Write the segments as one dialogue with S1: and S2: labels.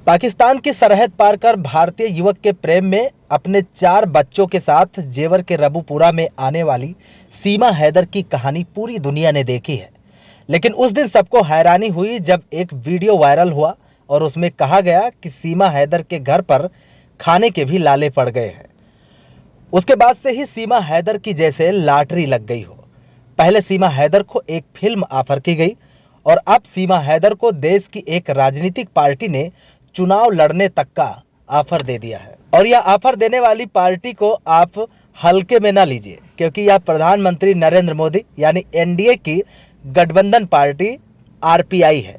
S1: पाकिस्तान की सरहद पार कर भारतीय युवक के प्रेम में अपने 4 बच्चों के साथ जेवर के रबूपुरा में आने वाली सीमा हैदर की कहानी पूरी दुनिया ने देखी है। लेकिन उस दिन सबको हैरानी हुई जब एक वीडियो वायरल हुआ और उसमें कहा गया कि सीमा हैदर के घर पर खाने के भी लाले पड़ गए हैं। उसके बाद से ही सीमा हैदर की जैसे लॉटरी लग गई हो। पहले सीमा हैदर को एक फिल्म ऑफर की गई और अब सीमा हैदर को देश की एक राजनीतिक पार्टी ने चुनाव लड़ने तक का ऑफर दे दिया है। और यह ऑफर देने वाली पार्टी को आप हल्के में ना लीजिए, क्योंकि यह प्रधानमंत्री नरेंद्र मोदी यानी एनडीए की गठबंधन पार्टी आरपीआई है।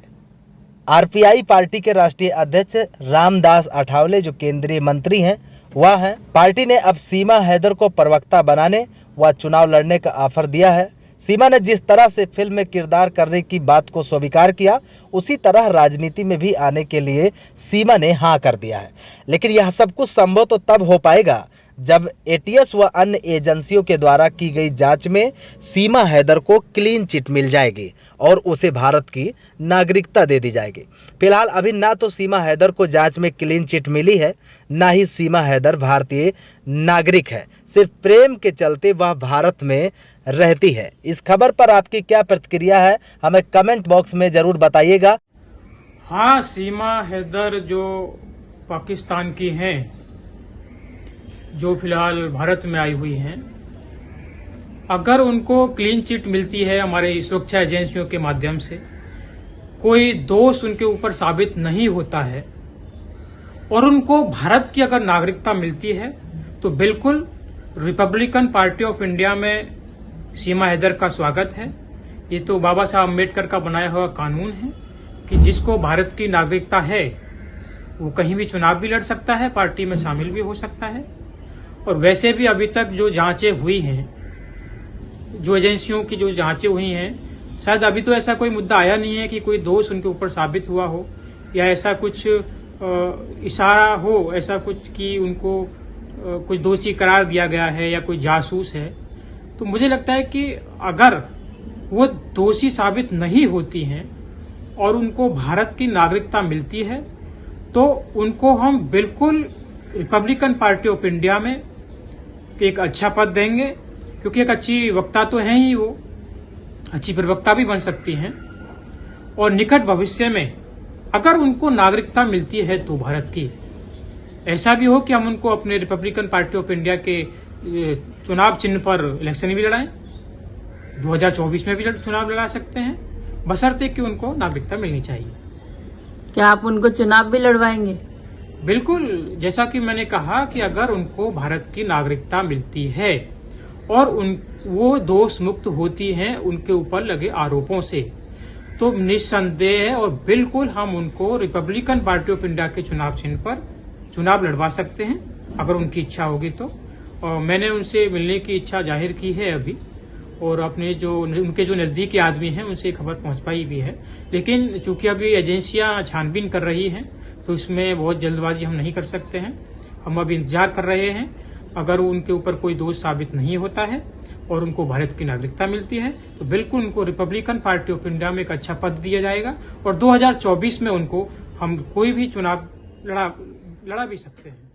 S1: आरपीआई पार्टी के राष्ट्रीय अध्यक्ष रामदास अठावले जो केंद्रीय मंत्री हैं वह हैं। पार्टी ने अब सीमा हैदर को प्रवक्ता बनाने व चुनाव लड़ने का ऑफर दिया है। सीमा ने जिस तरह से फिल्म में किरदार करने की बात को स्वीकार किया, उसी तरह राजनीति में भी आने के लिए सीमा ने हाँ कर दिया है। लेकिन यह सब कुछ संभव तो तब हो पाएगा जब एटीएस व अन्य एजेंसियों के द्वारा की गई जांच में सीमा हैदर को क्लीन चिट मिल जाएगी और उसे भारत की नागरिकता दे दी जाएगी। फिलहाल अभी ना तो सीमा हैदर को जांच में क्लीन चिट मिली है, ना ही सीमा हैदर भारतीय नागरिक है। सिर्फ प्रेम के चलते वह भारत में रहती है। इस खबर पर आपकी क्या प्रतिक्रिया है, हमें कमेंट बॉक्स में जरूर बताइएगा।
S2: हाँ, सीमा हैदर जो पाकिस्तान की हैं, जो फिलहाल भारत में आई हुई हैं, अगर उनको क्लीन चिट मिलती है हमारे सुरक्षा एजेंसियों के माध्यम से, कोई दोष उनके ऊपर साबित नहीं होता है और उनको भारत की अगर नागरिकता मिलती है, तो बिल्कुल रिपब्लिकन पार्टी ऑफ इंडिया में सीमा हैदर का स्वागत है। ये तो बाबा साहब अम्बेडकर का बनाया हुआ कानून है कि जिसको भारत की नागरिकता है वो कहीं भी चुनाव भी लड़ सकता है, पार्टी में शामिल भी हो सकता है। और वैसे भी अभी तक जो जांचें हुई हैं, जो एजेंसियों की जो जांचें हुई हैं, शायद अभी तो ऐसा कोई मुद्दा आया नहीं है कि कोई दोष उनके ऊपर साबित हुआ हो या ऐसा कुछ इशारा हो, ऐसा कुछ कि उनको कुछ दोषी करार दिया गया है या कोई जासूस है। तो मुझे लगता है कि अगर वो दोषी साबित नहीं होती हैं और उनको भारत की नागरिकता मिलती है, तो उनको हम बिल्कुल रिपब्लिकन पार्टी ऑफ इंडिया में एक अच्छा पद देंगे, क्योंकि एक अच्छी वक्ता तो हैं ही, वो अच्छी प्रवक्ता भी बन सकती हैं। और निकट भविष्य में अगर उनको नागरिकता मिलती है तो भारत की, ऐसा भी हो कि हम उनको अपने रिपब्लिकन पार्टी ऑफ इंडिया के चुनाव चिन्ह पर इलेक्शन भी लड़ाएं, 2024 में भी चुनाव लड़ा सकते हैं, बशर्ते कि उनको नागरिकता मिलनी चाहिए।
S3: क्या आप उनको चुनाव भी लड़वाएंगे?
S2: बिल्कुल, जैसा कि मैंने कहा कि अगर उनको भारत की नागरिकता मिलती है और वो दोष मुक्त होती हैं उनके ऊपर लगे आरोपों से, तो निस्संदेह और बिल्कुल हम उनको रिपब्लिकन पार्टी ऑफ इंडिया के चुनाव चिन्ह पर चुनाव लड़वा सकते हैं, अगर उनकी इच्छा होगी तो। और मैंने उनसे मिलने की इच्छा जाहिर की है अभी, और अपने जो उनके जो नजदीकी आदमी हैं उनसे खबर पहुंचवाई भी है। लेकिन चूंकि अभी एजेंसियां छानबीन कर रही हैं, तो इसमें बहुत जल्दबाजी हम नहीं कर सकते हैं। हम अभी इंतजार कर रहे हैं। अगर उनके ऊपर कोई दोष साबित नहीं होता है और उनको भारत की नागरिकता मिलती है, तो बिल्कुल उनको रिपब्लिकन पार्टी ऑफ इंडिया में एक अच्छा पद दिया जाएगा और 2024 में उनको हम कोई भी चुनाव लड़ा भी सकते हैं।